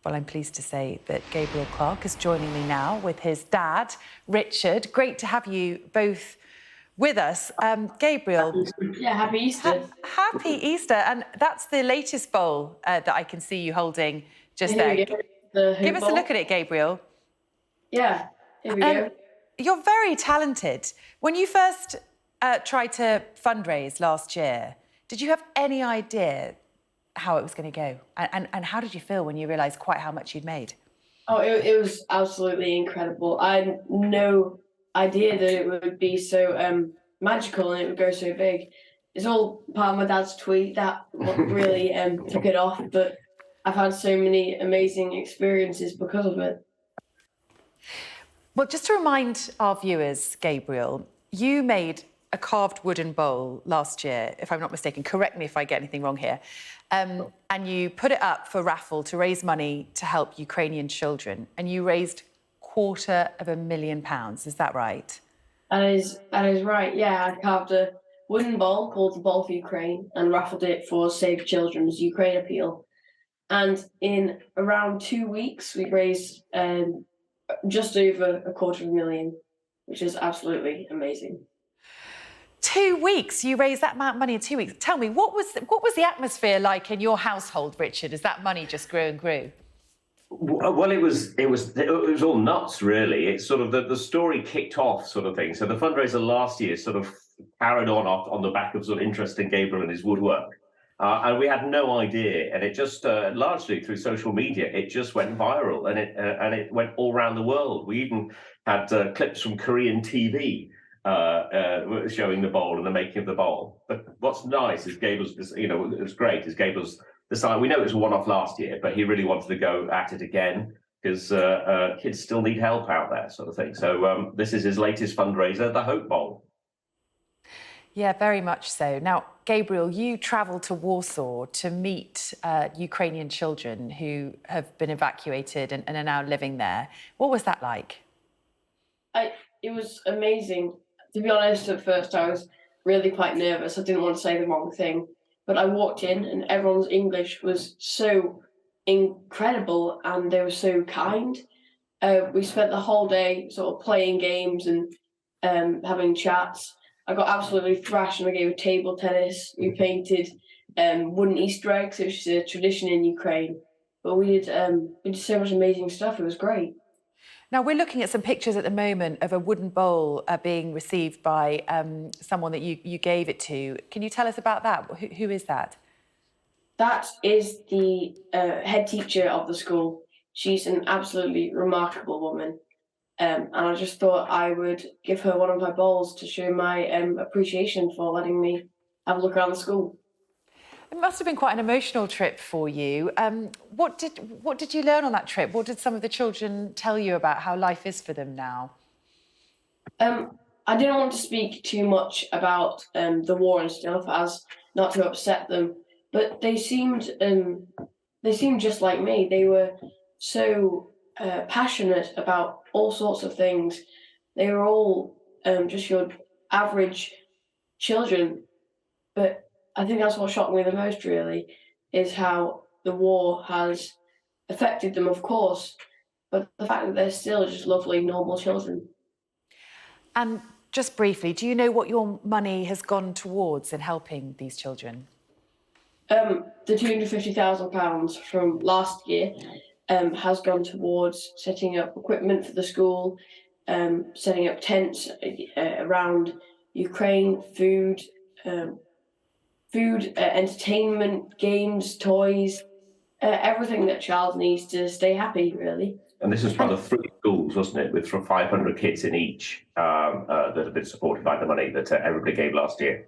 Well, I'm pleased to say that Gabriel Clarke is joining me now with his dad, Richard. Great to have you both with us. Gabriel. Yeah, happy Easter. Happy Easter. And that's the latest bowl that I can see you holding just Here there. we go. The hoop Give us a bowl. look at it, Gabriel. Yeah, here we go. You're very talented. When you first tried to fundraise last year, did you have any idea how it was going to go? And how did you feel when you realised quite how much you'd made? Oh, it was absolutely incredible. I had no idea that it would be so magical and it would go so big. It's all part of my dad's tweet that really took it off, but I've had so many amazing experiences because of it. Well, just to remind our viewers, Gabriel, you made a carved wooden bowl last year, if I'm not mistaken. Correct me if I get anything wrong here. And you put it up for raffle to raise money to help Ukrainian children. And you raised £250,000. Is that right? That is right. Yeah, I carved a wooden bowl called the Bowl for Ukraine and raffled it for Save Children's Ukraine appeal. And in around 2 weeks, we raised just over $250,000, which is absolutely amazing. 2 weeks, you raised that amount of money in 2 weeks. Tell me, what was the atmosphere like in your household, Richard, as that money just grew and grew? Well, it was all nuts, really. It's sort of the story kicked off, sort of thing. So the fundraiser last year sort of carried on the back of sort of interest in Gabriel and his woodwork. And we had no idea, and it just largely through social media, it just went viral, and it went all around the world. We even had clips from Korean TV showing the bowl and the making of the bowl. But what's nice is Gabriel's, it's great, is Gabriel's decided. We know it was a one-off last year, but he really wanted to go at it again because kids still need help out there, sort of thing. So this is his latest fundraiser, the Hope Bowl. Yeah, very much so. Now, Gabriel, you travelled to Warsaw to meet Ukrainian children who have been evacuated and are now living there. What was that like? It was amazing. To be honest, at first I was really quite nervous. I didn't want to say the wrong thing. But I walked in and everyone's English was so incredible and they were so kind. We spent the whole day sort of playing games and having chats. I got absolutely thrashed and I gave table tennis. We painted wooden Easter eggs, which is a tradition in Ukraine. But we did so much amazing stuff. It was great. Now, we're looking at some pictures at the moment of a wooden bowl being received by someone that you gave it to. Can you tell us about that? Who is that? That is the head teacher of the school. She's an absolutely remarkable woman. And I just thought I would give her one of my bowls to show my appreciation for letting me have a look around the school. It must have been quite an emotional trip for you. What did you learn on that trip? What did some of the children tell you about how life is for them now? I didn't want to speak too much about the war and stuff, as not to upset them. But they seemed just like me. They were so passionate about all sorts of things. They were all just your average children, but I think that's what shocked me the most, really, is how the war has affected them, of course, but the fact that they're still just lovely, normal children. And just briefly, do you know what your money has gone towards in helping these children? The £250,000 from last year has gone towards setting up equipment for the school, setting up tents around Ukraine, food, entertainment, games, toys, everything that a child needs to stay happy, really. And this is part of 3 schools, wasn't it, with 500 kids in each that have been supported by the money that everybody gave last year.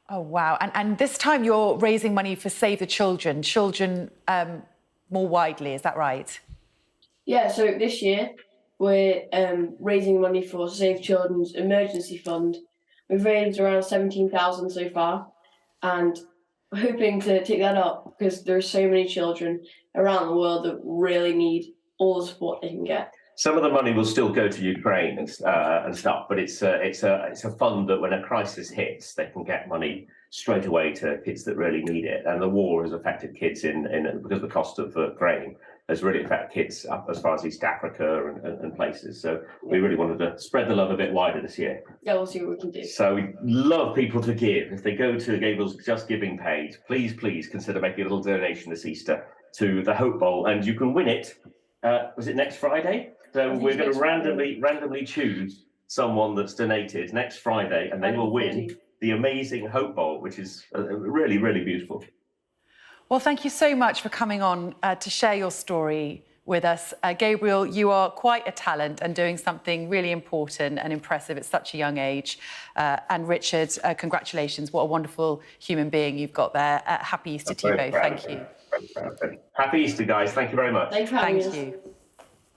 Oh, wow. And this time you're raising money for Save the Children more widely, is that right? Yeah, so this year we're raising money for Save Children's emergency fund. We've raised around 17,000 so far, and we're hoping to take that up because there are so many children around the world that really need all the support they can get. Some of the money will still go to Ukraine and stuff, but it's a fund that when a crisis hits, they can get money straight away to kids that really need it. And the war has affected kids because the cost of grain has really affected kids up as far as East Africa and places. So we really wanted to spread the love a bit wider this year. Yeah, we'll see what we can do. So we love people to give. If they go to Gabriel's Just Giving page, please consider making a little donation this Easter to the Hope Bowl, and you can win it. Was it next Friday? So we're going to randomly choose someone that's donated next Friday, and they will win the amazing Hope Bowl, which is really, really beautiful. Well, thank you so much for coming on to share your story with us. Gabriel, you are quite a talent and doing something really important and impressive at such a young age. And Richard, congratulations. What a wonderful human being you've got there. Happy Easter to you both. Thank you. Happy Easter, guys. Thank you very much. Thanks for having us. Thank you.